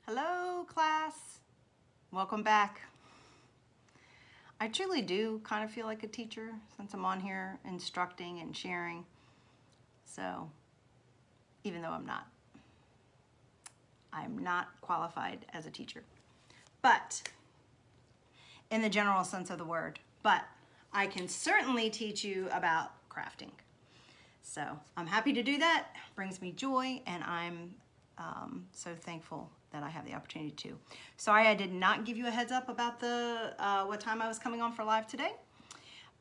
Hello, class. Welcome back. I truly do kind of feel like a teacher since I'm on here instructing and sharing. So, even though I'm not qualified as a teacher. But, in the general sense of the word, but I can certainly teach you about crafting. So, I'm happy to do that. It brings me joy, and I'm so thankful that I have the opportunity to. Sorry, I did not give you a heads up about the what time I was coming on for live today.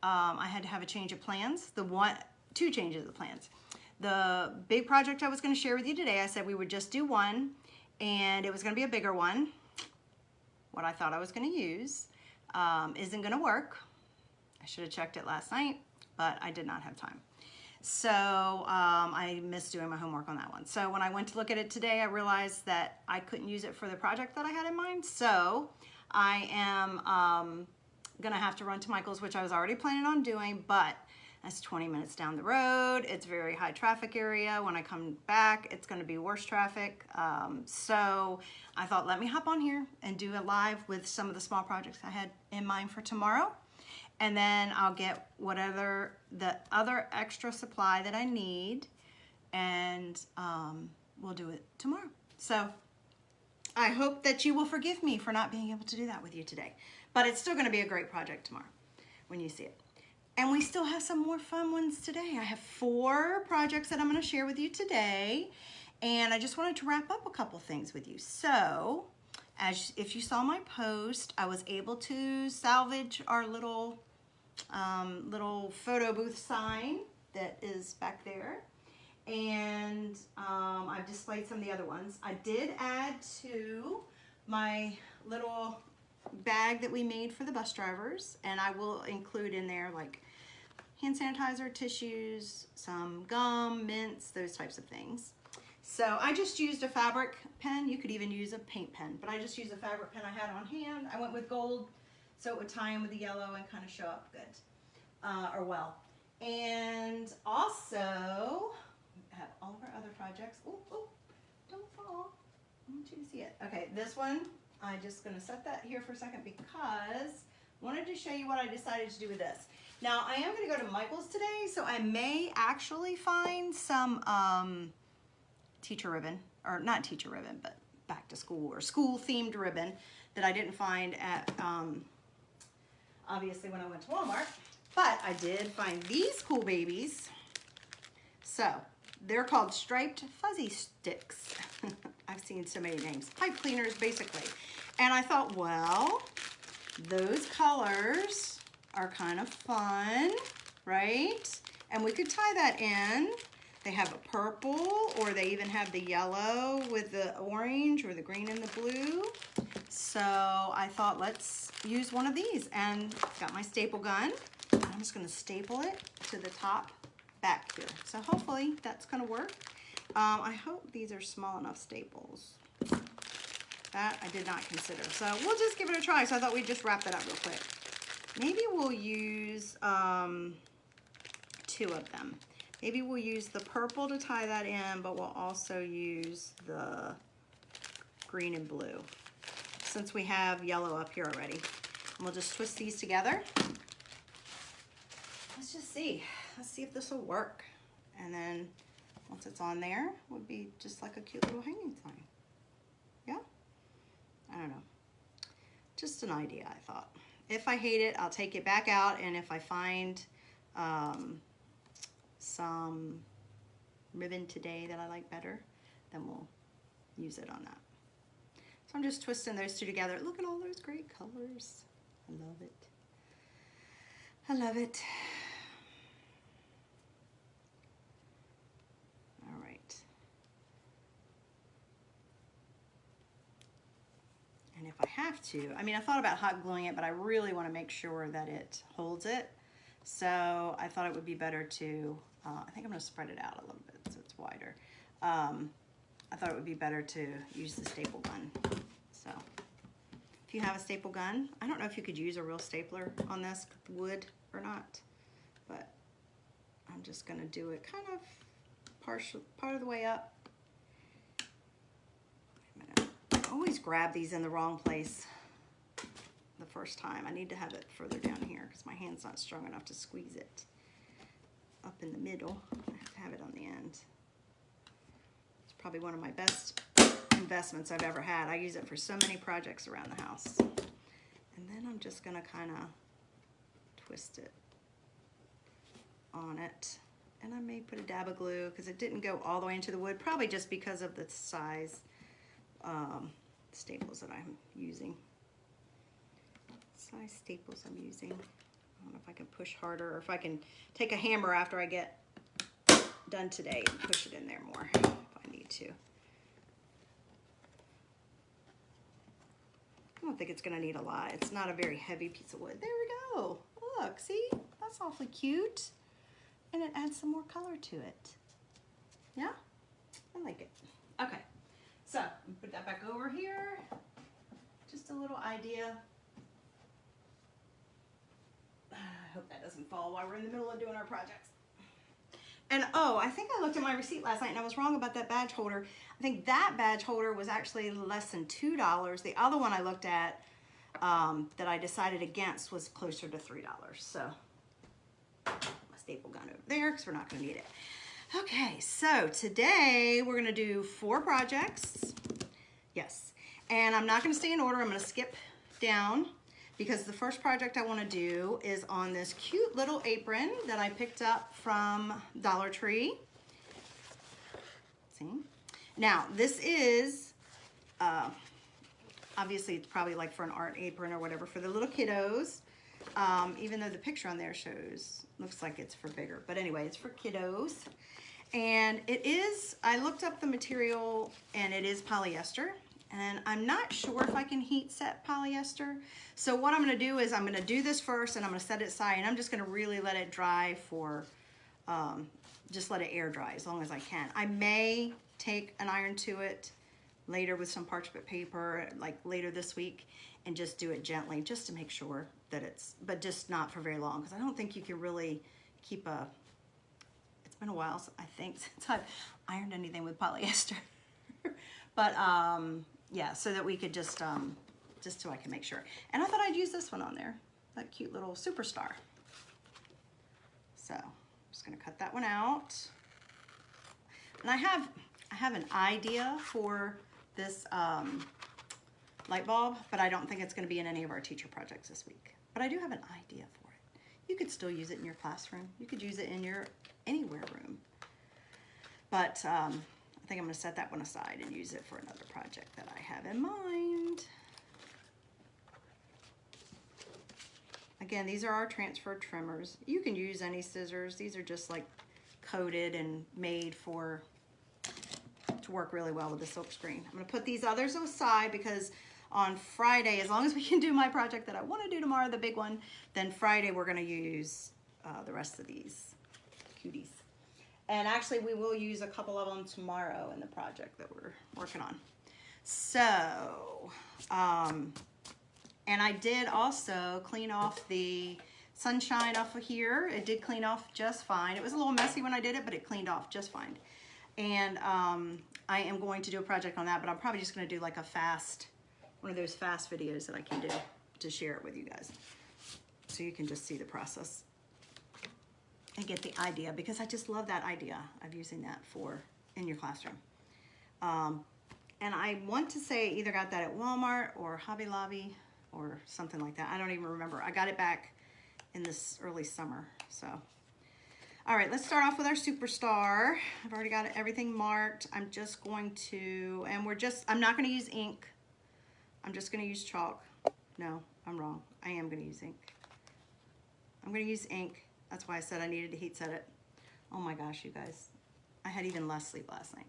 I had to have a change of plans. Two changes of plans. The big project I was going to share with you today, I said we would just do one, and it was going to be a bigger one. What I thought I was going to use isn't going to work. I should have checked it last night, but I did not have time. So I missed doing my homework on that one. So when I went to look at it today, I realized that I couldn't use it for the project that I had in mind. So I am gonna have to run to Michael's, which I was already planning on doing, but that's 20 minutes down the road. It's a very high traffic area. When I come back, it's gonna be worse traffic. So I thought, let me hop on here and do a live with some of the small projects I had in mind for tomorrow. And then I'll get whatever the other extra supply that I need, and we'll do it tomorrow. So I hope that you will forgive me for not being able to do that with you today. But it's still going to be a great project tomorrow when you see it. And we still have some more fun ones today. I have 4 projects that I'm going to share with you today. And I just wanted to wrap up a couple things with you. So, if you saw my post, I was able to salvage our little photo booth sign that is back there, and I've displayed some of the other ones. I did add to my little bag that we made for the bus drivers, and I will include in there like hand sanitizer, tissues, some gum, mints, those types of things. So I just used a fabric pen. You could even use a paint pen, but I just used a fabric pen I had on hand. I went with gold so it would tie in with the yellow and kind of show up good, or well. And also, have all of our other projects. Oh, don't fall. I want you to see it. Okay, this one, I'm just going to set that here for a second because I wanted to show you what I decided to do with this. Now, I am going to go to Michael's today, so I may actually find some teacher ribbon, or not teacher ribbon, but back to school or school themed ribbon that I didn't find at, obviously when I went to Walmart, but I did find these cool babies. So they're called striped fuzzy sticks. I've seen so many names, pipe cleaners basically. And I thought, well, those colors are kind of fun, right? And we could tie that in. They have a purple, or they even have the yellow with the orange or the green and the blue. So I thought, let's use one of these, and got my staple gun. I'm just gonna staple it to the top back here. So hopefully that's gonna work. I hope these are small enough staples. That I did not consider. So we'll just give it a try. So I thought we'd just wrap that up real quick. Maybe we'll use 2 of them. Maybe we'll use the purple to tie that in, but we'll also use the green and blue since we have yellow up here already. And we'll just twist these together. Let's just see. Let's see if this will work. And then once it's on there, it would be just like a cute little hanging sign. Yeah? I don't know. Just an idea, I thought. If I hate it, I'll take it back out, and if I find some ribbon today that I like better, then we'll use it on that. So I'm just twisting those 2 together. Look at all those great colors. I love it. I love it. All right. And if I have to, I mean, I thought about hot gluing it, but I really want to make sure that it holds it. So I thought it would be better to, I think I'm going to spread it out a little bit so it's wider. I thought it would be better to use the staple gun. So if you have a staple gun, I don't know if you could use a real stapler on this wood or not, but I'm just going to do it kind of part of the way up. Wait a minute. I always always grab these in the wrong place the first time. I need to have it further down here because my hand's not strong enough to squeeze it up in the middle. I have to have it on the end. It's probably one of my best investments I've ever had. I use it for so many projects around the house. And then I'm just gonna kind of twist it on it. And I may put a dab of glue because it didn't go all the way into the wood, probably just because of the size staples that I'm using. Size staples I'm using. I don't know if I can push harder or if I can take a hammer after I get done today and push it in there more if I need to. I don't think it's gonna need a lot. It's not a very heavy piece of wood. There we go. Look, see? That's awfully cute. And it adds some more color to it. Yeah? I like it. Okay, so put that back over here. Just a little idea. I hope that doesn't fall while we're in the middle of doing our projects. And oh, I think I looked at my receipt last night and I was wrong about that badge holder. I think that badge holder was actually less than $2. The other one I looked at that I decided against was closer to $3. So my staple gun over there because we're not going to need it. Okay, so today we're going to do 4 projects. Yes, and I'm not going to stay in order. I'm going to skip down because the first project I want to do is on this cute little apron that I picked up from Dollar Tree. See? Now, this is, obviously it's probably like for an art apron or whatever for the little kiddos, even though the picture on there looks like it's for bigger. But anyway, it's for kiddos. And it is, I looked up the material and it is polyester. And I'm not sure if I can heat set polyester. So what I'm gonna do is I'm gonna do this first and I'm gonna set it aside and I'm just gonna really let it dry for, just let it air dry as long as I can. I may take an iron to it later with some parchment paper, like later this week, and just do it gently just to make sure that it's, but just not for very long because I don't think you can really keep a, it's been a while, I think, since I've ironed anything with polyester. But yeah, so that we could just so I can make sure. And I thought I'd use this one on there, that cute little Superstar. So I'm just gonna cut that one out. And I have an idea for this light bulb, but I don't think it's gonna be in any of our teacher projects this week. But I do have an idea for it. You could still use it in your classroom. You could use it in your anywhere room. But I think I'm gonna set that one aside and use it for another project that I have in mind. Again, these are our transfer trimmers. You can use any scissors. These are just like coated and made to work really well with the silk screen. I'm gonna put these others aside because on Friday, as long as we can do my project that I wanna do tomorrow, the big one, then Friday we're gonna use the rest of these cuties. And actually we will use a couple of them tomorrow in the project that we're working on. So, and I did also clean off the sunshine off of here. It did clean off just fine. It was a little messy when I did it, but it cleaned off just fine. And I am going to do a project on that, but I'm probably just gonna do like a one of those fast videos that I can do to share it with you guys. So you can just see the process and get the idea, because I just love that idea of using that in your classroom. And I want to say I either got that at Walmart or Hobby Lobby or something like that. I don't even remember. I got it back in this early summer, so. All right, let's start off with our Superstar. I've already got everything marked. I'm just going to, and I'm not gonna use ink. I'm just gonna use chalk. No, I'm wrong. I am gonna use ink. I'm gonna use ink. That's why I said I needed to heat set it. Oh my gosh, you guys. I had even less sleep last night.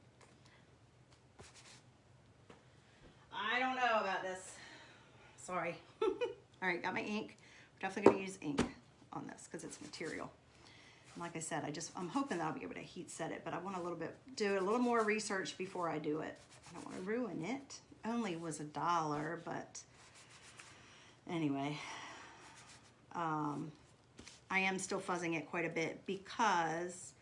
I don't know about this. Sorry. All right, got my ink. We're definitely gonna use ink on this because it's material. And like I said, I'm hoping that I'll be able to heat set it, but I want do a little more research before I do it. I don't want to ruin it. Only was $1, but anyway. I am still fuzzing it quite a bit because,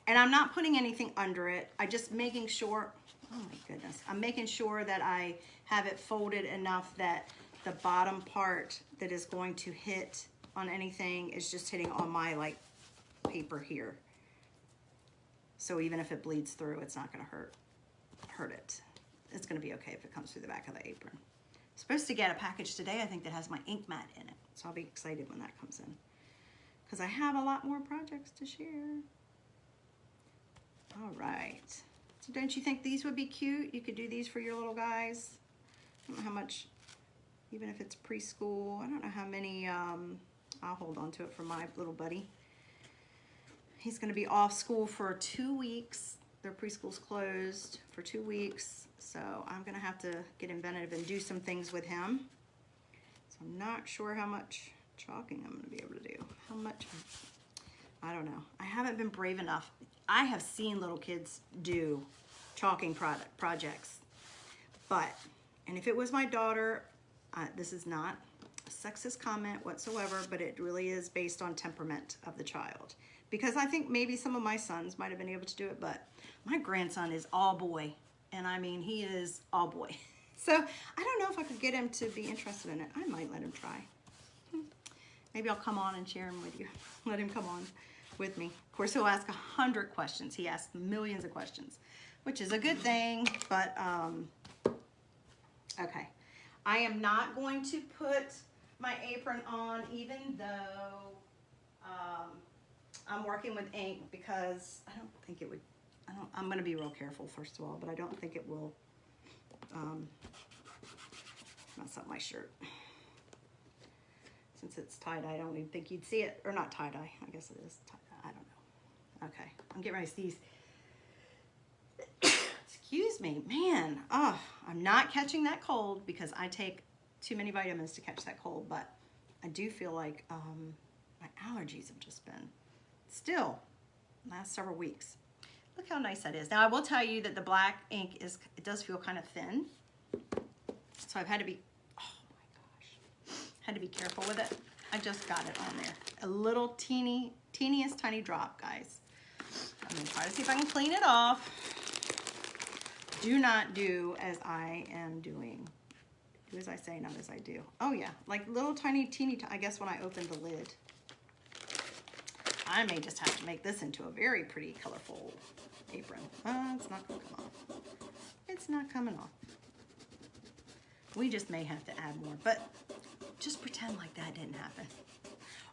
and I'm not putting anything under it. I'm just making sure, Oh my goodness. I'm making sure that I have it folded enough that the bottom part that is going to hit on anything is just hitting on my like paper here. So even if it bleeds through, it's not gonna hurt it. It's gonna be okay if it comes through the back of the apron. I'm supposed to get a package today, I think, that has my ink mat in it. So I'll be excited when that comes in, because I have a lot more projects to share. All right. So don't you think these would be cute? You could do these for your little guys. I don't know how much, even if it's preschool, I don't know how many, I'll hold on to it for my little buddy. He's gonna be off school for 2 weeks. Their preschool's closed for 2 weeks. So I'm gonna have to get inventive and do some things with him. So I'm not sure how much chalking I'm gonna be able to do. How much, I don't know. I haven't been brave enough. I have seen little kids do chalking projects, but, and if it was my daughter, this is not a sexist comment whatsoever, but it really is based on temperament of the child. Because I think maybe some of my sons might have been able to do it, but my grandson is all boy. And I mean, he is all boy. So I don't know if I could get him to be interested in it. I might let him try. Maybe I'll come on and share him with you. Let him come on with me. Of course, he'll ask 100 questions. He asks millions of questions, which is a good thing, but okay. I am not going to put my apron on, even though I'm working with ink, because I don't think it would, I'm gonna be real careful first of all, but I don't think it will mess up my shirt. Since it's tie-dye, I don't even think you'd see it, or not tie-dye, I guess it is tie-dye, I don't know. Okay, I'm getting ready to sneeze. Excuse me, man, oh, I'm not catching that cold because I take too many vitamins to catch that cold, but I do feel like my allergies have just been still last several weeks. Look how nice that is. Now I will tell you that the black ink it does feel kind of thin. So I've had to be, oh my gosh, had to be careful with it. I just got it on there. A little teeniest tiny drop, guys. I'm gonna try to see if I can clean it off. Do not do as I am doing. Do as I say, not as I do. Oh yeah, like little teeny, I guess when I opened the lid. I may just have to make this into a very pretty, colorful apron. It's not gonna come off. It's not coming off. We just may have to add more, but just pretend like that didn't happen.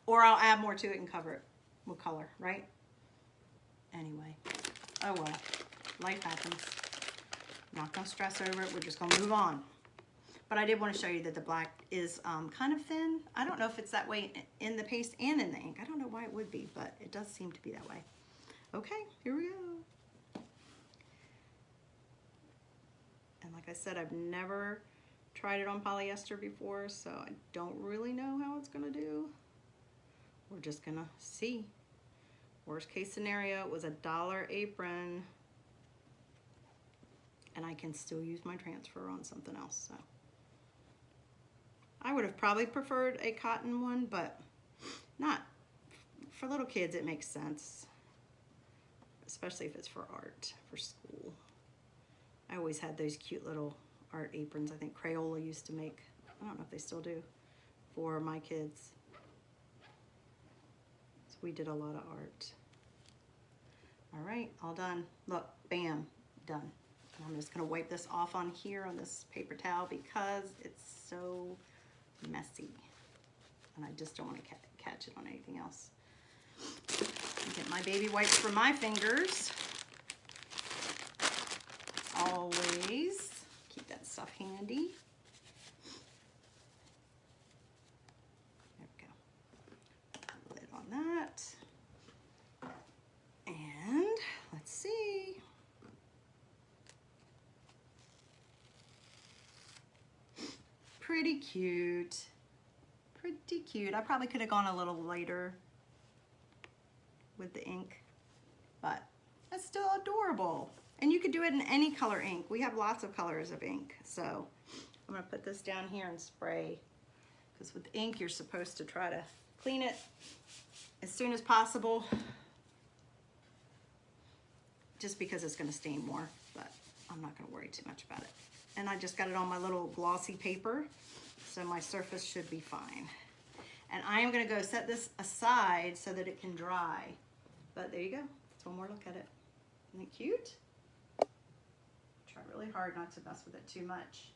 Or I'll add more to it and cover it with color, right? Anyway, oh well, life happens. Not gonna stress over it, we're just gonna move on. But I did want to show you that the black is kind of thin. I don't know if it's that way in the paste and in the ink. I don't know why it would be, but it does seem to be that way. Okay, here we go. And like I said, I've never tried it on polyester before, so I don't really know how it's gonna do. We're just gonna see. Worst case scenario, it was $1 apron, and I can still use my transfer on something else, so. I would have probably preferred a cotton one, but not for little kids. It makes sense, especially if it's for art, for school. I always had those cute little art aprons. I think Crayola used to make, I don't know if they still do, for my kids. So we did a lot of art. All right, all done. Look, bam, done. And I'm just gonna wipe this off on here on this paper towel because it's so messy, and I just don't want to catch it on anything else. Get my baby wipes for my fingers. Always keep that stuff handy. There we go. Lid on that, and let's see. Pretty cute. Pretty cute. I probably could have gone a little lighter with the ink, but that's still adorable. And you could do it in any color ink. We have lots of colors of ink. So I'm gonna put this down here and spray, because with ink you're supposed to try to clean it as soon as possible, just because it's gonna stain more. But I'm not gonna worry too much about it. And I just got it on my little glossy paper, so my surface should be fine. And I am gonna go set this aside so that it can dry. But there you go, let's one more look at it. Isn't it cute? Try really hard not to mess with it too much.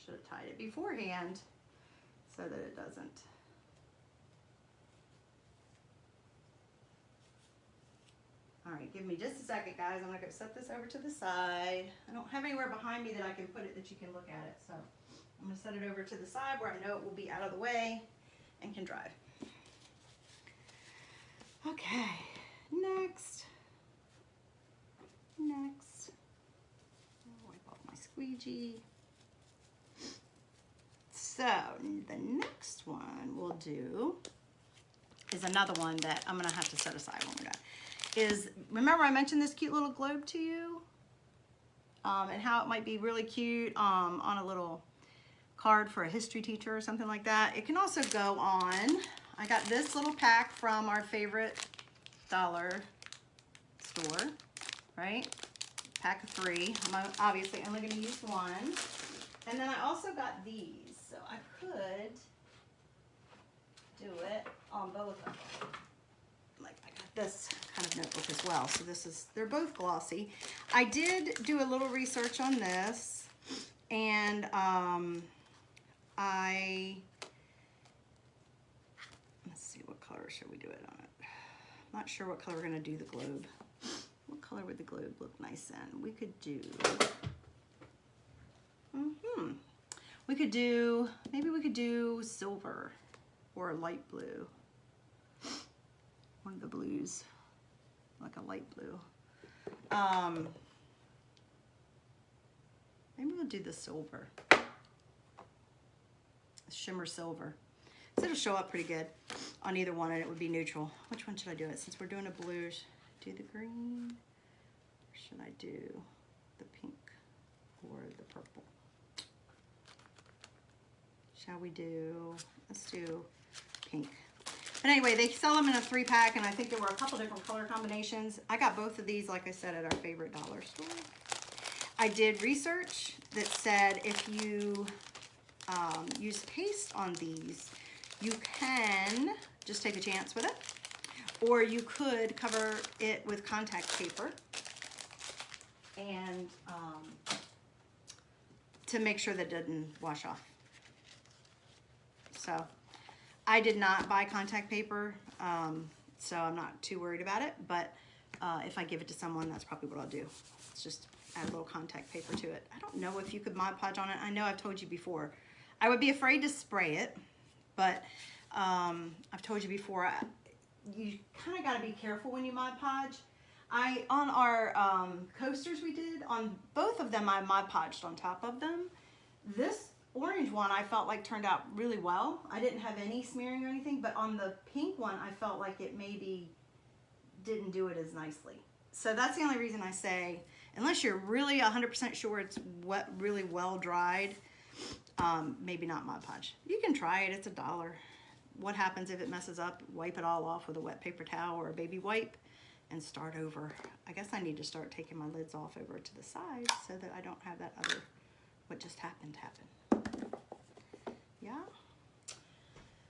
Should have tied it beforehand so that it doesn't. All right, give me just a second, guys. I'm gonna go set this over to the side. I don't have anywhere behind me that I can put it that you can look at it, so I'm gonna set it over to the side where I know it will be out of the way and can dry. Okay, next. I'll wipe off my squeegee. So the next one we'll do is another one that I'm gonna have to set aside when we're done. Remember I mentioned this cute little globe to you? And how it might be really cute on a little card for a history teacher or something like that. It can also go on, I got this little pack from our favorite dollar store, right? Pack of 3. I'm obviously only gonna use one. And then I also got these, so I could do it on both of them. Like I got this kind of notebook as well, so they're both glossy. I did do a little research on this, and let's see, what color should we do it on it? I'm not sure what color we're gonna do the globe. What color would the globe look nice in? We could do, maybe we could do silver or a light blue. One of the blues, like a light blue. Maybe we'll do the silver, shimmer silver. So it'll show up pretty good on either one, and it would be neutral. Which one should I do it? Since we're doing a blue, do the green, or should I do the pink or the purple? Shall we do, let's do pink. But anyway, they sell them in a 3-pack, and I think there were a couple different color combinations. I got both of these, like I said, at our favorite dollar store. I did research that said if you use paste on these, you can just take a chance with it, or you could cover it with contact paper and to make sure that it doesn't wash off. So I did not buy contact paper, so I'm not too worried about it, but if I give it to someone, that's probably what I'll do. It's just add a little contact paper to it. I don't know if you could Mod Podge on it. I know I've told you before. I would be afraid to spray it, but I've told you before, you kind of got to be careful when you Mod Podge. On our coasters we did, on both of them I Mod Podged on top of them. This orange one I felt like turned out really well. I didn't have any smearing or anything, but on the pink one I felt like it maybe didn't do it as nicely. So that's the only reason I say, unless you're really 100% sure it's really well dried, maybe not Mod Podge. You can try it, it's $1. What happens if it messes up? Wipe it all off with a wet paper towel or a baby wipe and start over. I guess I need to start taking my lids off over to the side so that I don't have that other, what just happened happen. Yeah?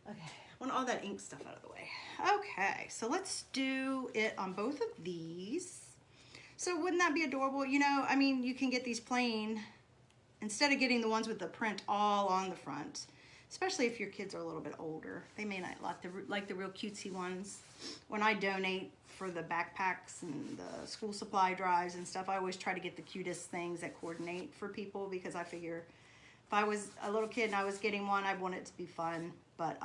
Okay, I want all that ink stuff out of the way. Okay, so let's do it on both of these. So wouldn't that be adorable? You know, I mean, you can get these plain, instead of getting the ones with the print all on the front, especially if your kids are a little bit older. They may not like the real cutesy ones. When I donate for the backpacks and the school supply drives and stuff, I always try to get the cutest things that coordinate for people, because I figure if I was a little kid and I was getting one, I'd want it to be fun. But,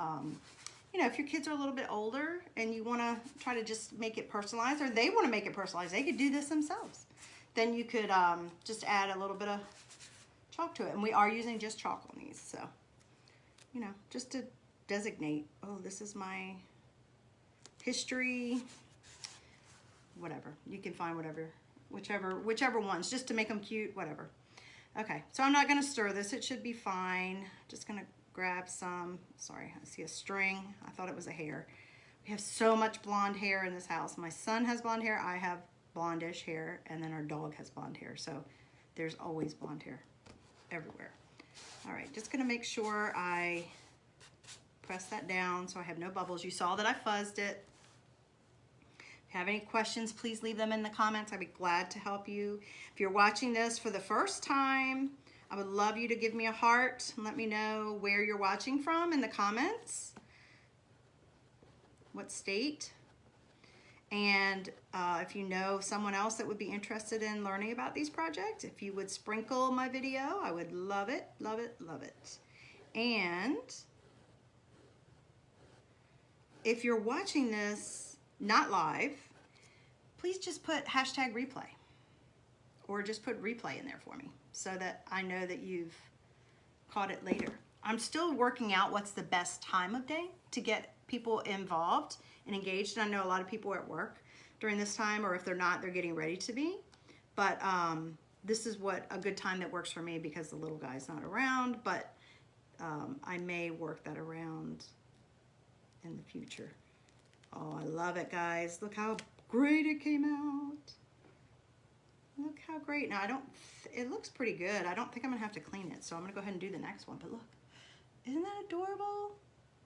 you know, if your kids are a little bit older and you want to try to just make it personalized, or they want to make it personalized, they could do this themselves. Then you could just add a little bit of chalk to it. And we are using just chalk on these, so, you know, just to designate, oh, this is my history, whatever. You can find whichever ones, just to make them cute, whatever. Okay, so I'm not going to stir this. It should be fine. Just going to grab some, sorry, I see a string. I thought it was a hair. We have so much blonde hair in this house. My son has blonde hair. I have blondish hair, and then our dog has blonde hair. So there's always blonde hair everywhere. All right, just gonna make sure I press that down so I have no bubbles. You saw that I fuzzed it. If you have any questions, please leave them in the comments. I'd be glad to help you. If you're watching this for the first time, I would love you to give me a heart and let me know where you're watching from in the comments. What state? And if you know someone else that would be interested in learning about these projects, if you would sprinkle my video, I would love it, love it, love it. And if you're watching this not live, please just put hashtag replay, or just put replay in there for me so that I know that you've caught it later. I'm still working out what's the best time of day to get people involved and engaged. And I know a lot of people are at work during this time, or if they're not, they're getting ready to be. But this is what a good time that works for me because the little guy's not around, but I may work that around in the future. Oh, I love it, guys. Look how great it came out. Look how great. Now, it looks pretty good. I don't think I'm gonna have to clean it, so I'm gonna go ahead and do the next one. But look, isn't that adorable?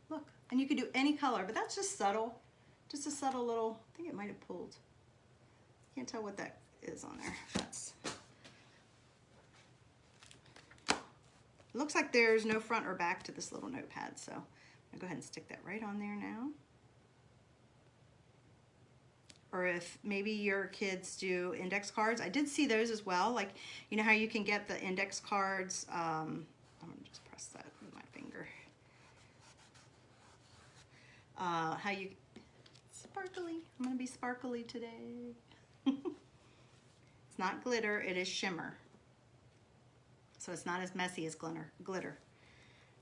Look, and you could do any color, but that's just subtle. Just a subtle little, I think it might have pulled. Can't tell what that is on there. It looks like there's no front or back to this little notepad, so I'm gonna go ahead and stick that right on there now. Or if maybe your kids do index cards. I did see those as well. Like, you know how you can get the index cards. I'm gonna just press that with my finger. How you, sparkly. I'm gonna be sparkly today. It's not glitter, it is shimmer. So it's not as messy as glitter.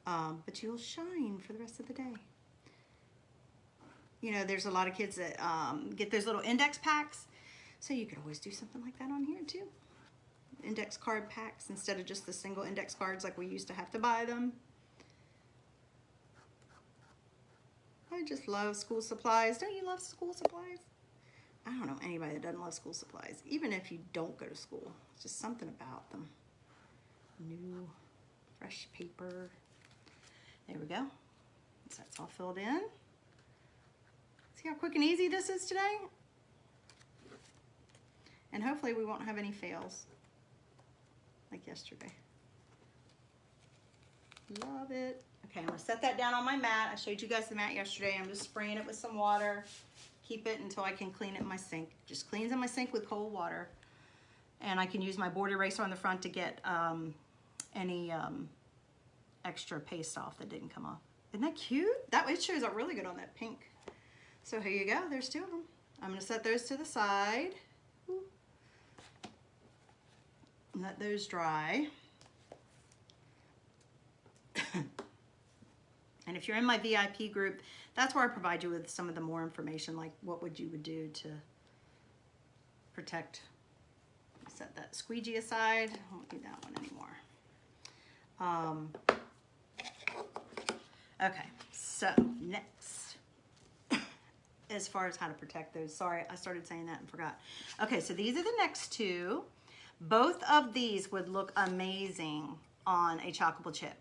But you'll shine for the rest of the day. You know, there's a lot of kids that get those little index packs. So you could always do something like that on here too. Index card packs instead of just the single index cards like we used to have to buy them. I just love school supplies. Don't you love school supplies? I don't know anybody that doesn't love school supplies. Even if you don't go to school. It's just something about them. New, fresh paper. There we go. So that's all filled in. See how quick and easy this is today? And hopefully we won't have any fails like yesterday. Love it. Okay, I'm gonna set that down on my mat. I showed you guys the mat yesterday. I'm just spraying it with some water. Keep it until I can clean it in my sink. Just cleans in my sink with cold water. And I can use my board eraser on the front to get any extra paste off that didn't come off. Isn't that cute? It shows up really good on that pink. So here you go, there's two of them. I'm gonna set those to the side. Ooh. Let those dry. And if you're in my VIP group, that's where I provide you with some of the more information, like what you would do to protect. Set that squeegee aside. I won't do that one anymore. Okay, so next, as far as how to protect those, sorry, I started saying that and forgot. Okay, so these are the next two. Both of these would look amazing on a chalkable chip.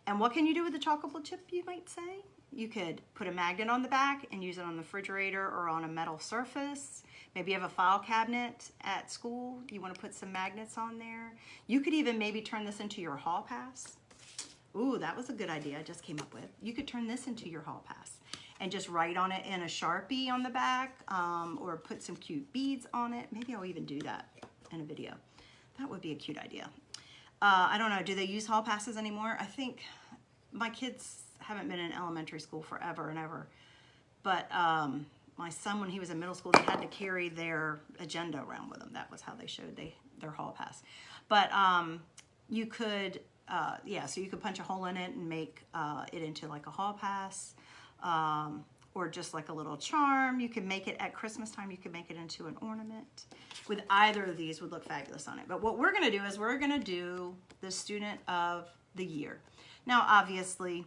And what can you do with the chalkable chip, you might say? You could put a magnet on the back and use it on the refrigerator or on a metal surface. Maybe you have a file cabinet at school. You want to put some magnets on there. You could even maybe turn this into your hall pass. Ooh, that was a good idea I just came up with. You could turn this into your hall pass and just write on it in a Sharpie on the back, or put some cute beads on it. Maybe I'll even do that in a video. That would be a cute idea. I don't know, do they use hall passes anymore? I think my kids haven't been in elementary school forever and ever. But my son, when he was in middle school, they had to carry their agenda around with them. That was how they showed their hall pass. But you could, yeah, so you could punch a hole in it and make it into like a hall pass, or just like a little charm. You could make it at Christmas time. You could make it into an ornament. With either of these would look fabulous on it. But what we're gonna do is we're gonna do the Student of the Year. Now, obviously,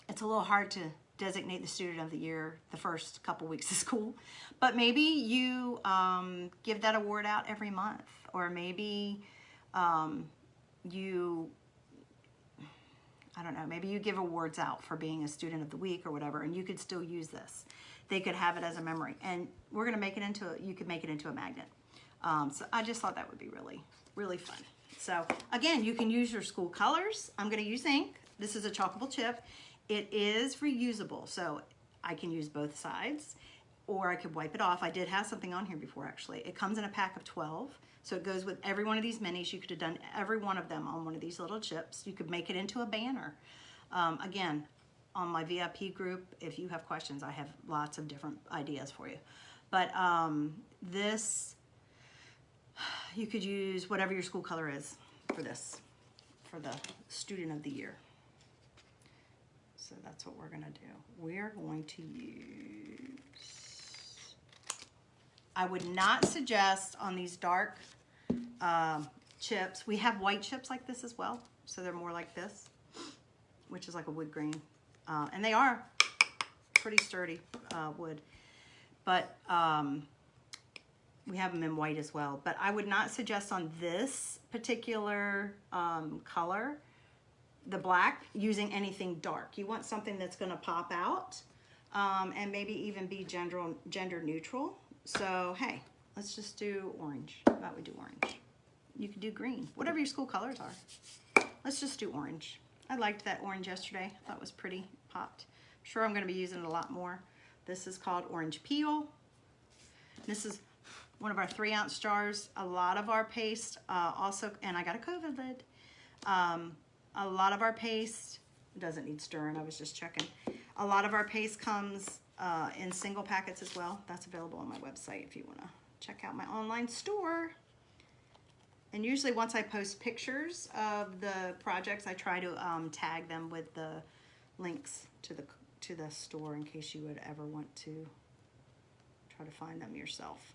it's a little hard to designate the student of the year the first couple weeks of school, but maybe you give that award out every month, or maybe you, I don't know, maybe you give awards out for being a student of the week or whatever, and you could still use this. They could have it as a memory, and we're gonna make it into, you could make it into a magnet. So I just thought that would be really, really fun. So again, you can use your school colors. I'm gonna use ink. This is a chalkable chip. It is reusable, so I can use both sides, or I could wipe it off. I did have something on here before, actually. It comes in a pack of 12, so it goes with every one of these minis. You could have done every one of them on one of these little chips. You could make it into a banner. Again, on my VIP group, if you have questions, I have lots of different ideas for you. But this, you could use whatever your school color is for this, for the student of the year. So that's what we're gonna do. We're going to use, I would not suggest on these dark chips, we have white chips like this as well, so they're more like this, which is like a wood grain. And they are pretty sturdy wood, but we have them in white as well. But I would not suggest on this particular color, the black, using anything dark. You want something that's gonna pop out and maybe even be gender neutral. So hey, let's just do orange. How about we do orange? You could do green, whatever your school colors are. Let's just do orange. I liked that orange yesterday. I thought it was pretty popped. I'm sure I'm gonna be using it a lot more. This is called Orange Peel. This is one of our 3-ounce jars. A lot of our paste also, and I got a COVID lid. A lot of our paste doesn't need stirring, I was just checking. A lot of our paste comes in single packets as well. That's available on my website if you wanna check out my online store. And usually once I post pictures of the projects, I try to tag them with the links to the store in case you would ever want to try to find them yourself.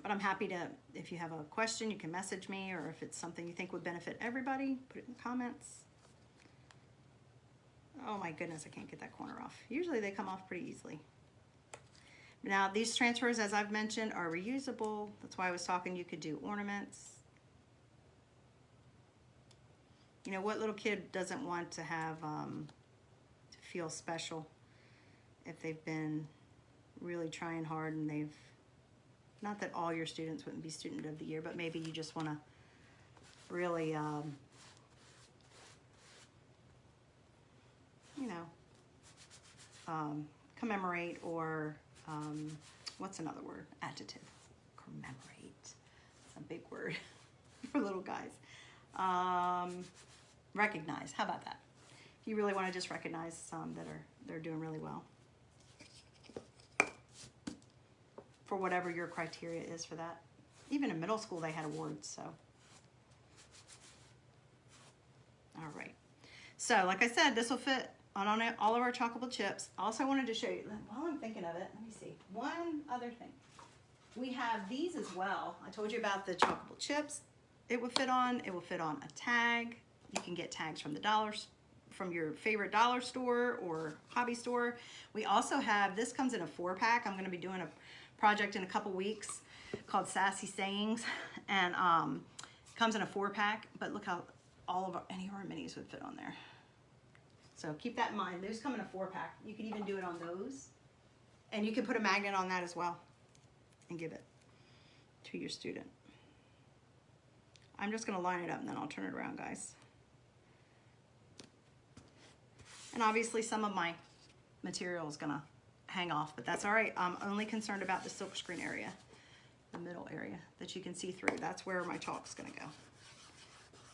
But I'm happy to, if you have a question, you can message me, or if it's something you think would benefit everybody, put it in the comments. Oh my goodness, I can't get that corner off. Usually they come off pretty easily. Now these transfers, as I've mentioned, are reusable. That's why I was talking, you could do ornaments. You know, what little kid doesn't want to have, to feel special if they've been really trying hard and they've, not that all your students wouldn't be student of the year, but maybe you just want to really, you know, commemorate, or what's another word? Adjective. Commemorate. It's a big word for little guys. Recognize. How about that? If you really want to just recognize some that they're doing really well, for whatever your criteria is for that. Even in middle school, they had awards, so. All right. So, like I said, this will fit on all of our chalkable chips. Also, I wanted to show you, while I'm thinking of it, let me see. One other thing. We have these as well. I told you about the chalkable chips. It will fit on a tag. You can get tags from from your favorite dollar store or hobby store. We also have, this comes in a 4-pack. I'm gonna be doing a project in a couple weeks called Sassy Sayings, and it comes in a 4-pack, but look how any of our minis would fit on there. So keep that in mind. Those come in a 4-pack. You can even do it on those, and you can put a magnet on that as well and give it to your student. I'm just gonna line it up and then I'll turn it around, guys. And obviously some of my material is gonna hang off, but that's all right. I'm only concerned about the silk screen area, the middle area that you can see through. That's where my chalk's gonna go.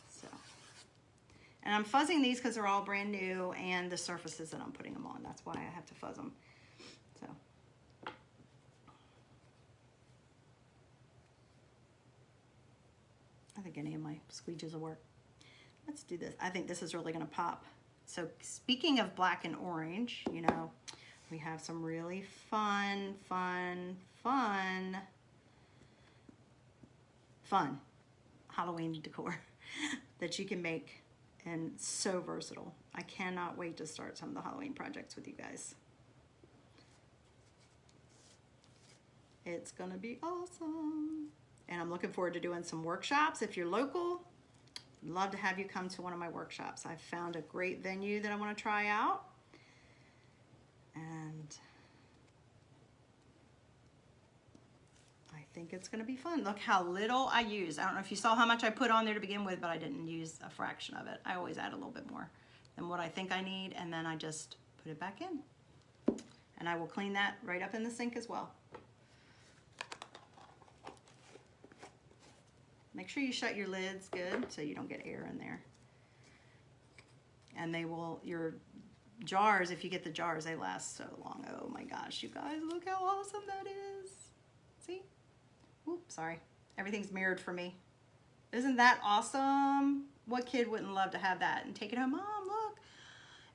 So, and I'm fuzzing these because they're all brand new, and the surfaces that I'm putting them on. That's why I have to fuzz them. So. I think any of my squeegees will work. Let's do this. I think this is really gonna pop. So speaking of black and orange, you know, we have some really fun Halloween decor that you can make and so versatile. I cannot wait to start some of the Halloween projects with you guys. It's gonna be awesome. And I'm looking forward to doing some workshops. If you're local, I'd love to have you come to one of my workshops. I've found a great venue that I want to try out. And I think it's gonna be fun. Look how little I use. I don't know if you saw how much I put on there to begin with, but I didn't use a fraction of it. I always add a little bit more than what I think I need, and then I just put it back in. And I will clean that right up in the sink as well. Make sure you shut your lids good so you don't get air in there. And they will, your jars, if you get the jars, they last so long. Oh my gosh, you guys, look how awesome that is. See? Oops, sorry. Everything's mirrored for me. Isn't that awesome? What kid wouldn't love to have that and take it home? Mom, look.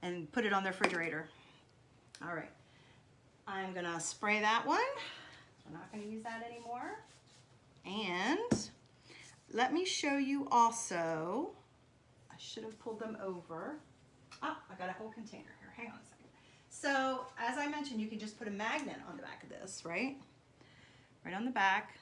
And put it on their refrigerator. All right. I'm gonna spray that one. We're not gonna use that anymore. And let me show you also, I should have pulled them over. Oh, I got a whole container here. Hang on a second. So, as I mentioned, you can just put a magnet on the back of this, right? Right on the back.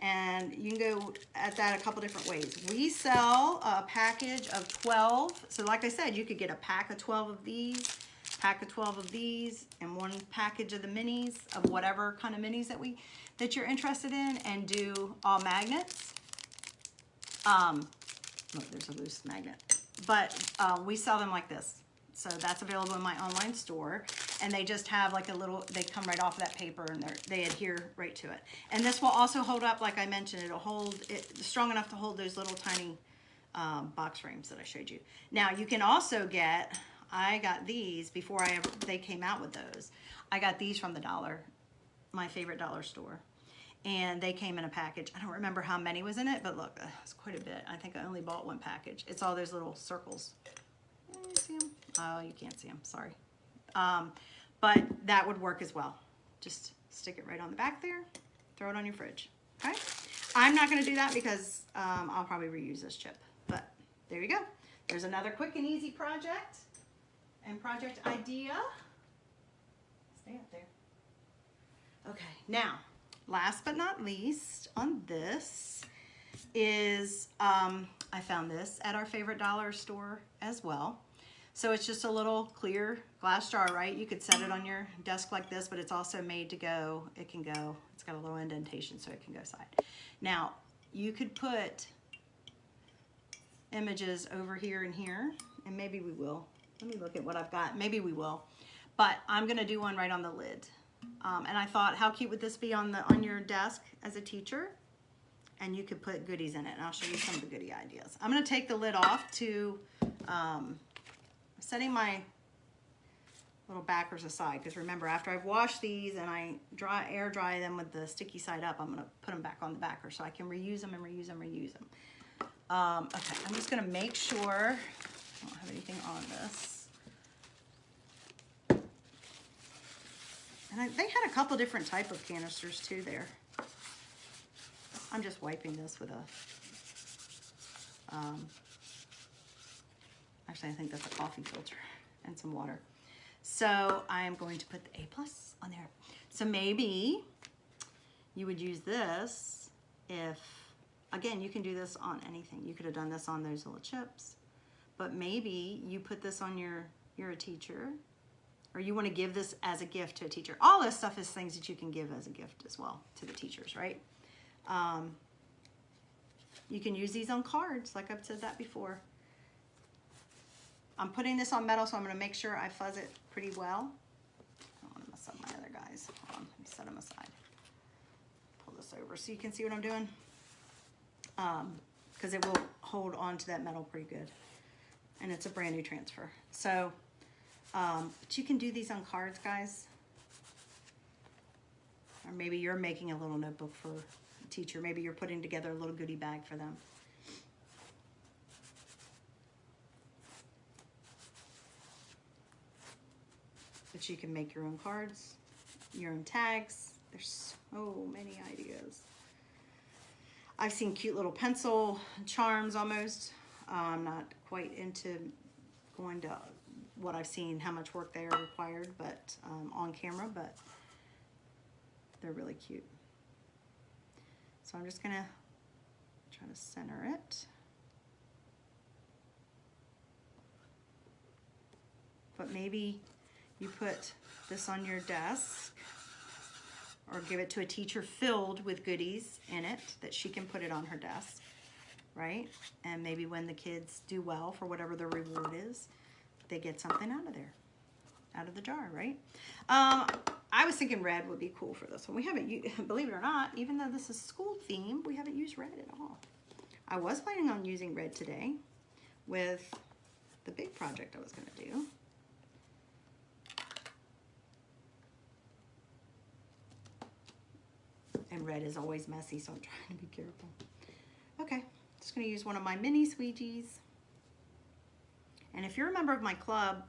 And you can go at that a couple different ways. We sell a package of 12. So like I said, you could get a pack of 12 of these, pack of 12 of these, and one package of the minis, of whatever kind of minis that you're interested in, and do all magnets. Look, there's a loose magnet. But we sell them like this. So that's available in my online store. And they just have like a little, they come right off of that paper and they adhere right to it. And this will also hold up, like I mentioned, it'll hold, it's strong enough to hold those little tiny box frames that I showed you. Now you can also get, I got these before they came out with those. I got these from the dollar, my favorite dollar store. And they came in a package. I don't remember how many was in it, but look, it's quite a bit. I think I only bought one package. It's all those little circles. You see them? Oh, you can't see them, sorry. But that would work as well. Just stick it right on the back there, throw it on your fridge, okay? I'm not gonna do that because I'll probably reuse this chip, but there you go. There's another quick and easy project and project idea. Stay up there. Okay, now, last but not least on this is, I found this at our favorite dollar store as well. So it's just a little clear glass jar, right? You could set it on your desk like this, but it's also made to go, it can go, it's got a little indentation so it can go side. Now, you could put images over here and here, and maybe we will. Let me look at what I've got. Maybe we will. But I'm gonna do one right on the lid. And I thought, how cute would this be on your desk as a teacher? And you could put goodies in it, and I'll show you some of the goodie ideas. I'm gonna take the lid off to, setting my little backers aside, because remember, after I've washed these and I air dry them with the sticky side up, I'm gonna put them back on the backer so I can reuse them and reuse them, reuse them. Okay, I'm just gonna make sure I don't have anything on this. And they had a couple different type of canisters too there. I'm just wiping this with a, actually I think that's a coffee filter and some water. So I am going to put the A+ on there. So maybe you would use this if, again, you can do this on anything. You could have done this on those little chips, but maybe you put this on you're a teacher, or you want to give this as a gift to a teacher. All this stuff is things that you can give as a gift as well to the teachers, right? You can use these on cards, like I've said that before. I'm putting this on metal, so I'm going to make sure I fuzz it pretty well. I don't want to mess up my other guys. Hold on, let me set them aside. Pull this over so you can see what I'm doing. Because it will hold on to that metal pretty good. And it's a brand new transfer. So, but you can do these on cards, guys. Or maybe you're making a little notebook for a teacher. Maybe you're putting together a little goodie bag for them. But you can make your own cards, your own tags. There's so many ideas. I've seen cute little pencil charms almost. I'm not quite into going to what I've seen, how much work they are required, but on camera, but they're really cute. So I'm just gonna try to center it. But maybe you put this on your desk or give it to a teacher filled with goodies in it that she can put it on her desk, right? And maybe when the kids do well for whatever their reward is, they get something out of there, out of the jar, right? I was thinking red would be cool for this one. We haven't, believe it or not, even though this is school themed, we haven't used red at all. I was planning on using red today with the big project I was gonna do. And red is always messy, so I'm trying to be careful. Okay, just gonna use one of my mini squeegees. And if you're a member of my club,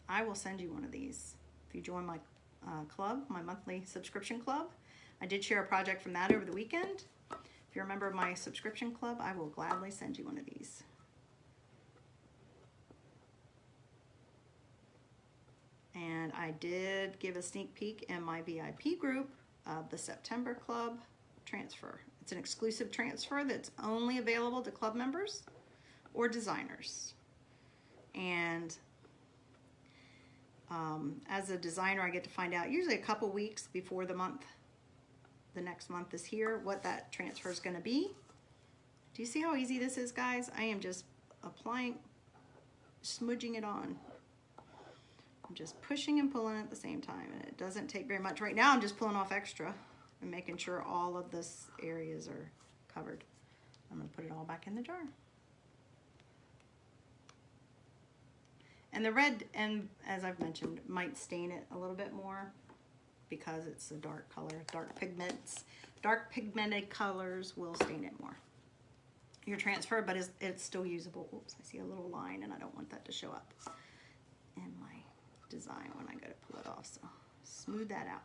I will send you one of these. If you join my club, my monthly subscription club. I did share a project from that over the weekend. If you're a member of my subscription club, I will gladly send you one of these. And I did give a sneak peek in my VIP group of the September club transfer. It's an exclusive transfer that's only available to club members or designers. And as a designer, I get to find out usually a couple weeks before the next month is here, what that transfer is going to be. Do you see how easy this is, guys? I am just applying, smudging it on. I'm just pushing and pulling at the same time, and it doesn't take very much. Right now I'm just pulling off extra and making sure all of this areas are covered. I'm going to put it all back in the jar. And the red, and as I've mentioned, might stain it a little bit more because it's a dark color. Dark pigmented colors will stain it more. Your transfer, but it's still usable. Oops, I see a little line and I don't want that to show up in my design when I go to pull it off. So smooth that out.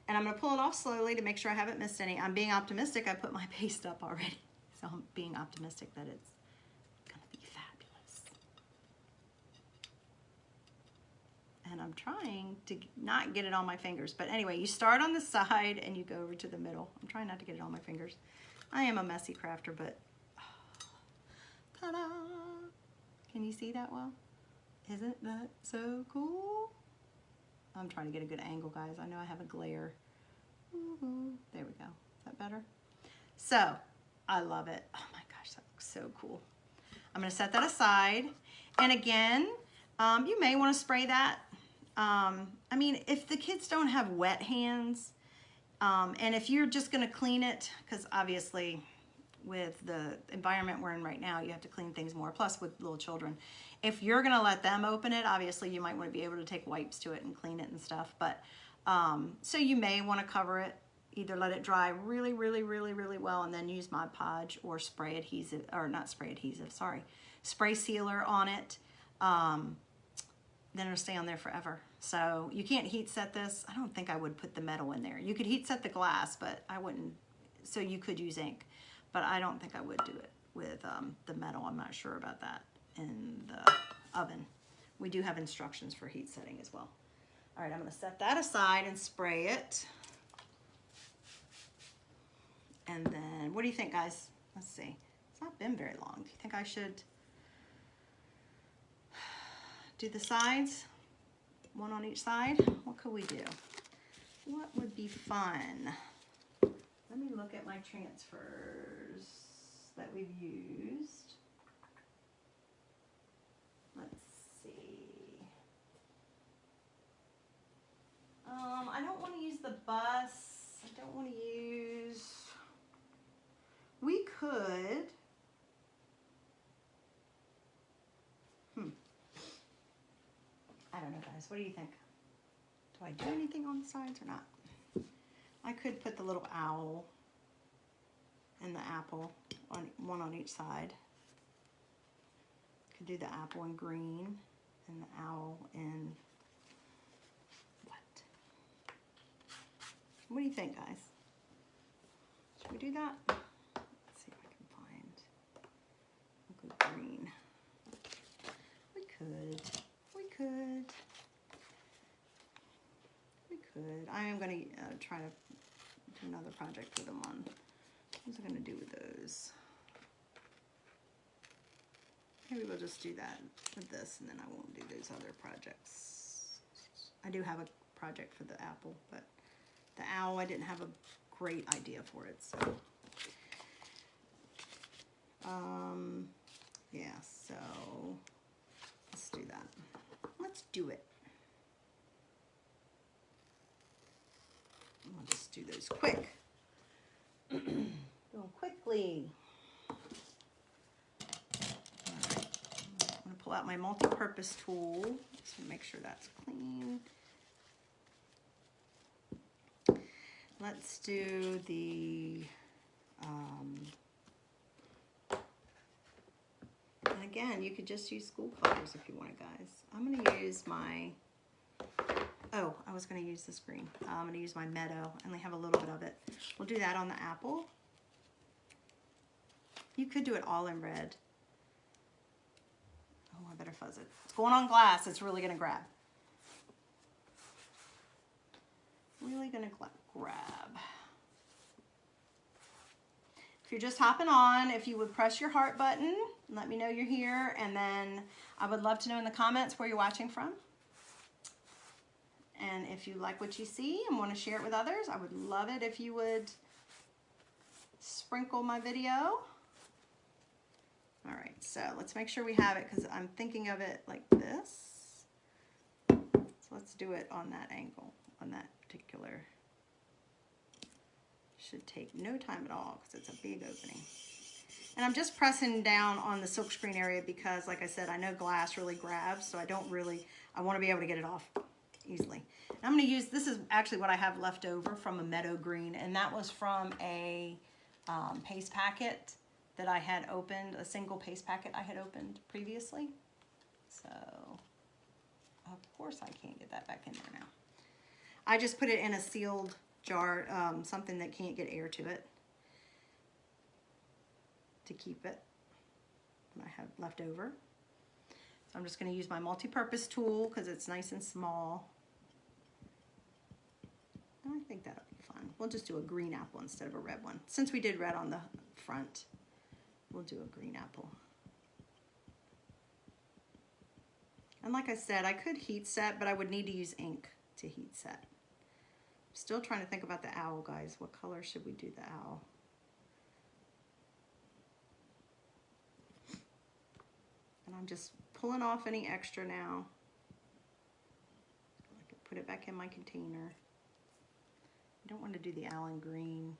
And I'm going to pull it off slowly to make sure I haven't missed any. I'm being optimistic. I put my paste up already. So I'm being optimistic that it's going to be fabulous. And I'm trying to not get it on my fingers. But anyway, you start on the side and you go over to the middle. I'm trying not to get it on my fingers. I am a messy crafter, but ta-da! Can you see that well? Isn't that so cool? I'm trying to get a good angle, guys. I know I have a glare. There we go. Is that better? So, I love it. Oh my gosh, that looks so cool. I'm going to set that aside. And again, you may want to spray that. I mean, if the kids don't have wet hands, and if you're just going to clean it, because obviously with the environment we're in right now, you have to clean things more, plus with little children. If you're going to let them open it, obviously you might want to be able to take wipes to it and clean it and stuff. But so you may want to cover it, either let it dry really, really, really, really well and then use Mod Podge or spray adhesive, or not spray adhesive, sorry, spray sealer on it. Then it'll stay on there forever. So you can't heat set this. I don't think I would put the metal in there. You could heat set the glass, but I wouldn't. So you could use ink, but I don't think I would do it with the metal. I'm not sure about that in the oven. We do have instructions for heat setting as well. All right, I'm going to set that aside and spray it. And then, what do you think, guys? Let's see. It's not been very long. Do you think I should do the sides? One on each side? What could we do? What would be fun? Let me look at my transfers that we've used. Let's see. I don't want to use the bus. I don't want to use... We could... I don't know, guys. What do you think? Do I do anything on the sides or not? I could put the little owl and the apple, on one on each side. Could do the apple in green and the owl in what? What do you think, guys? Should we do that? Let's see if I can find a good I'm going to try to do another project with them on. What was I going to do with those? Maybe we'll just do that with this, and then I won't do those other projects. I do have a project for the apple, but the owl, I didn't have a great idea for it, so. Yeah, so let's do that. Let's do it. I'll just do those quick. Do them quickly. All right. I'm going to pull out my multi-purpose tool just to make sure that's clean. Let's do the, and again, you could just use school colors if you want, guys. I'm going to use my, oh, I was going to use this green. I'm going to use my Meadow. I only have a little bit of it. We'll do that on the apple. You could do it all in red. Oh, I better fuzz it. It's going on glass. It's really going to grab. Really going to grab. If you're just hopping on, if you would press your heart button, let me know you're here, and then I would love to know in the comments where you're watching from. And if you like what you see and want to share it with others, I would love it if you would sprinkle my video. All right, so let's make sure we have it because I'm thinking of it like this. So let's do it on that angle, on that particular. Should take no time at all because it's a big opening. And I'm just pressing down on the silkscreen area because, like I said, I know glass really grabs, so I want to be able to get it off easily. And I'm going to use, this is actually what I have left over from a Meadow Green, and that was from a paste packet that I had opened, a single paste packet I had opened previously. So, of course I can't get that back in there now. I just put it in a sealed jar, something that can't get air to it, to keep it. I have left over. So I'm just going to use my multi-purpose tool because it's nice and small. And I think that'll be fun. We'll just do a green apple instead of a red one. Since we did red on the front, we'll do a green apple. And like I said, I could heat set, but I would need to use ink to heat set. Still trying to think about the owl, guys. What color should we do the owl? And I'm just pulling off any extra now. I can put it back in my container. I don't want to do the owl in green.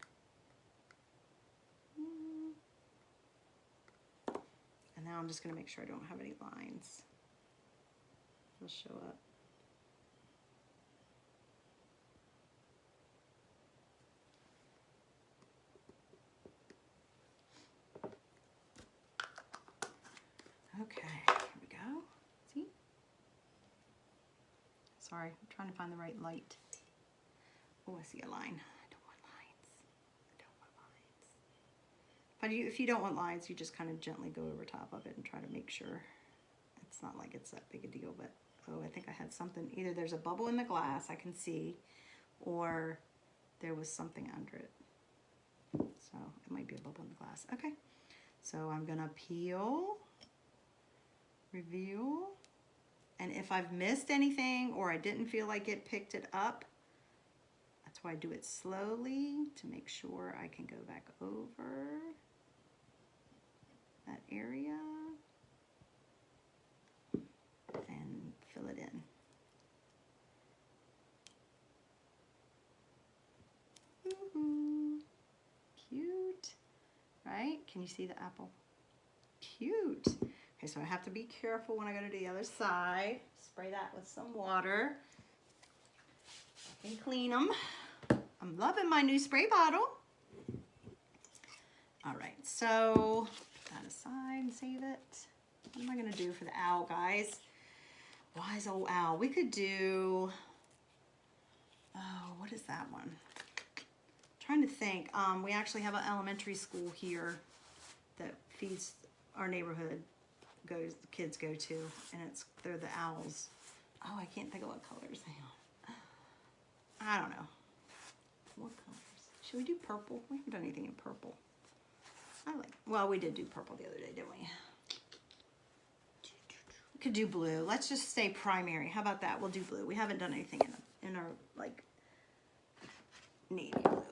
And now I'm just going to make sure I don't have any lines. They'll show up. Okay, here we go. See? Sorry, I'm trying to find the right light. Oh, I see a line. I don't want lines. I don't want lines. But if you don't want lines, you just kind of gently go over top of it and try to make sure it's not like it's that big a deal. But, oh, I think I had something. Either there's a bubble in the glass I can see, or there was something under it. So it might be a bubble in the glass. Okay, so I'm going to peel, reveal, and if I've missed anything or I didn't feel like it picked it up, that's why I do it slowly to make sure I can go back over that area and fill it in. Woohoo! Cute, right? Can you see the apple? Cute. Okay, so I have to be careful when I go to the other side. Spray that with some water and clean them. I'm loving my new spray bottle. All right, so put that aside and save it. What am I gonna do for the owl, guys? Wise old owl. We could do, oh, what is that one? I'm trying to think. We actually have an elementary school here that feeds our neighborhood. Kids go to, and they're the owls. Oh, I can't think of what colors they are. I don't know. What colors? Should we do purple? We haven't done anything in purple. Well, we did do purple the other day, didn't we? We could do blue. Let's just stay primary. How about that? We'll do blue. We haven't done anything in our like navy blue.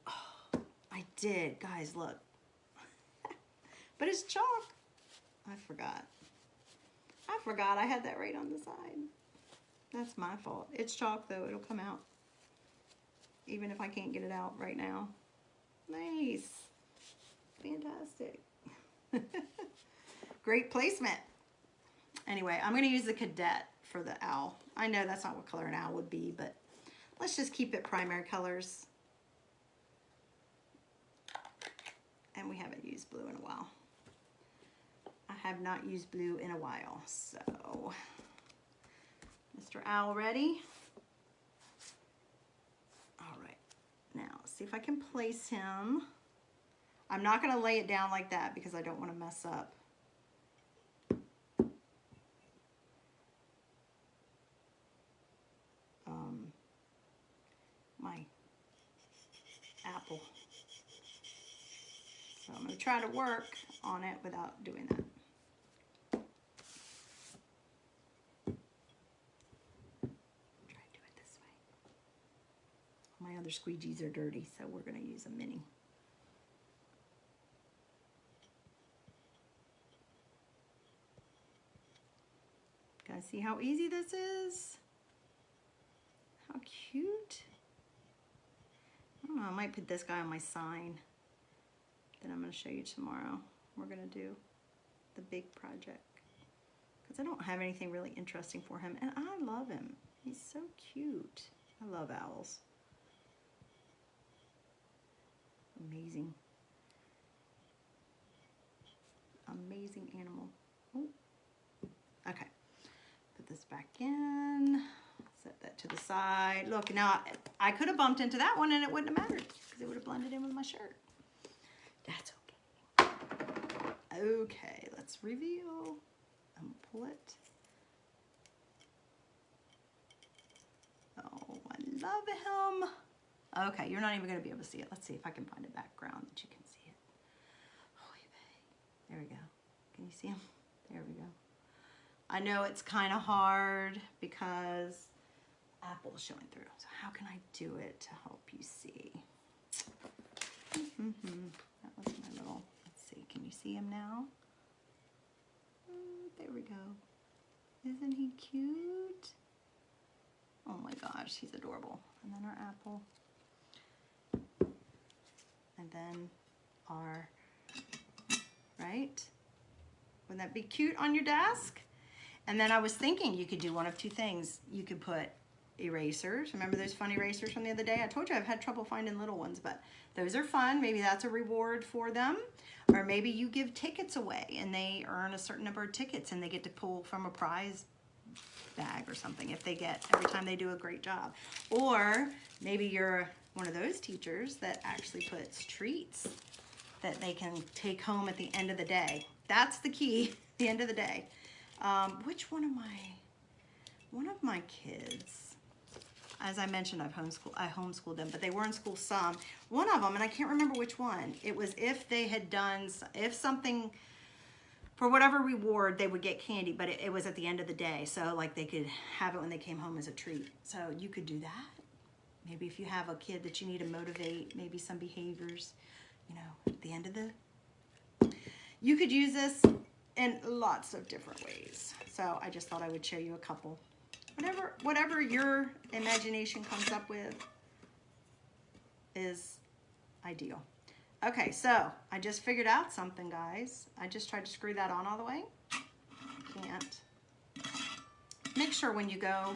Oh, I did, guys, look. But it's chalk. I forgot I had that right on the side. That's my fault. It's chalk though, it'll come out. Even if I can't get it out right now. Nice. Fantastic. Great placement. Anyway, I'm gonna use the cadet for the owl. I know that's not what color an owl would be, but let's just keep it primary colors. And we haven't used blue in a while. I have not used blue in a while, so Mr. Owl ready? All right, now see if I can place him. I'm not gonna lay it down like that because I don't want to mess up. My apple. So I'm gonna try to work on it without doing that. My other squeegees are dirty, so we're going to use a mini. Guys, see how easy this is? How cute. I don't know, I might put this guy on my sign that I'm going to show you tomorrow. We're going to do the big project because I don't have anything really interesting for him, and I love him. He's so cute. I love owls. Amazing. Amazing animal. Ooh. Okay. Put this back in. Set that to the side. Look, now I could have bumped into that one and it wouldn't have mattered because it would have blended in with my shirt. That's okay. Okay, let's reveal and pull it. Oh, I love him. Okay, you're not even going to be able to see it. Let's see if I can find a background that you can see it. There we go. Can you see him? There we go. I know it's kind of hard because Apple's showing through. So how can I do it to help you see? That was my little, let's see. Can you see him now? There we go. Isn't he cute? Oh my gosh, he's adorable. And then our apple. And then our, right? Wouldn't that be cute on your desk? And then I was thinking you could do one of two things. You could put erasers. Remember those fun erasers from the other day? I told you I've had trouble finding little ones, but those are fun. Maybe that's a reward for them. Or maybe you give tickets away and they earn a certain number of tickets and they get to pull from a prize bag or something if they get every time they do a great job. Or maybe you're one of those teachers that actually puts treats that they can take home at the end of the day. That's the key, the end of the day. Which one of my kids, as I mentioned, I homeschooled them, but they were in school some. One of them, and I can't remember which one, it was if they had done, if something, for whatever reward, they would get candy, but it was at the end of the day. So like they could have it when they came home as a treat. So you could do that. Maybe if you have a kid that you need to motivate, maybe some behaviors, you know, at the end of the, you could use this in lots of different ways. So I just thought I would show you a couple. Whatever your imagination comes up with is ideal. Okay, so I just figured out something, guys. I just tried to screw that on all the way. Can't. Make sure when you go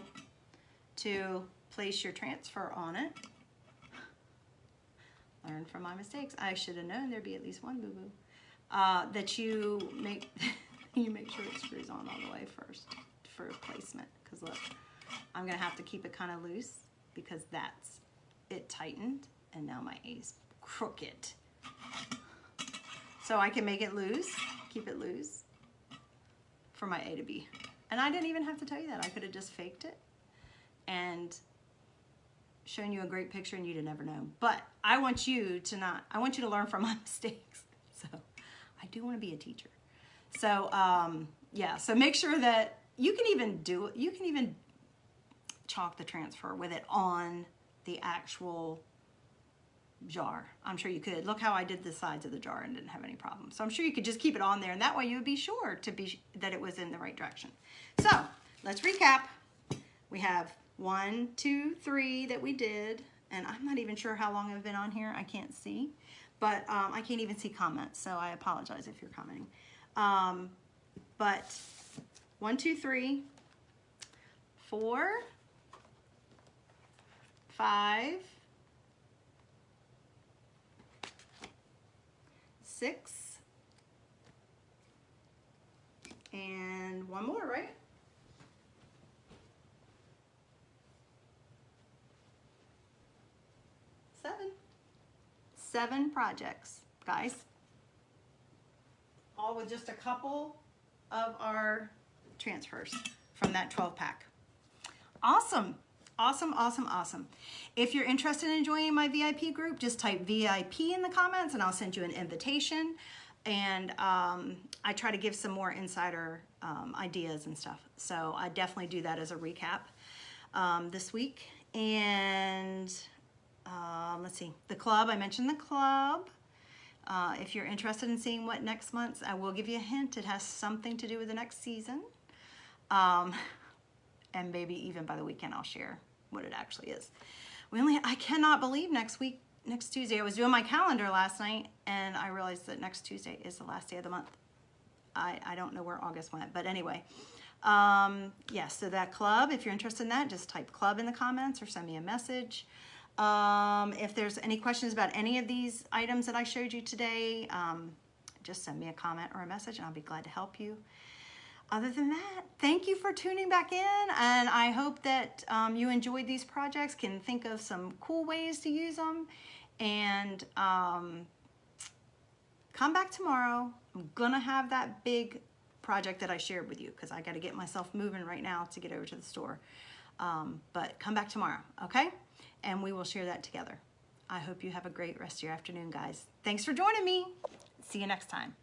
to place your transfer on it, learn from my mistakes. I should have known there'd be at least one boo-boo. That you make sure it screws on all the way first for placement. Because look, I'm gonna have to keep it kind of loose because that's it tightened and now my A's crooked. So I can make it loose, keep it loose for my A to B. And I didn't even have to tell you that. I could have just faked it and shown you a great picture and you'd have never known. But I want you to I want you to learn from my mistakes. So I do want to be a teacher. So yeah, so make sure that you can even chalk the transfer with it on the actual jar. I'm sure you could. Look how I did the sides of the jar and didn't have any problem. So I'm sure you could just keep it on there, and that way you would be sure that it was in the right direction. So let's recap. We have 1, 2, 3 that we did, and I'm not even sure how long I've been on here. I can't see, but I can't even see comments, so I apologize if you're commenting. But 1, 2, 3, 4, 5, 6, and one more, right? 7 projects, guys. All with just a couple of our transfers from that 12 pack. Awesome. Awesome, awesome, awesome. If you're interested in joining my VIP group, just type VIP in the comments and I'll send you an invitation. And I try to give some more insider ideas and stuff. So I definitely do that as a recap this week. And let's see, the club, I mentioned the club. If you're interested in seeing what next month's, I will give you a hint. It has something to do with the next season. And maybe even by the weekend I'll share what it actually is. I cannot believe next Tuesday, I was doing my calendar last night and I realized that next Tuesday is the last day of the month. I don't know where August went, but anyway. Yeah, so that club, if you're interested in that, just type club in the comments or send me a message. If there's any questions about any of these items that I showed you today, just send me a comment or a message and I'll be glad to help you. Other than that, thank you for tuning back in, and I hope that you enjoyed these projects, can think of some cool ways to use them, and come back tomorrow. I'm gonna have that big project that I shared with you because I got to get myself moving right now to get over to the store. But come back tomorrow, okay? And we will share that together. I hope you have a great rest of your afternoon, guys. Thanks for joining me. See you next time.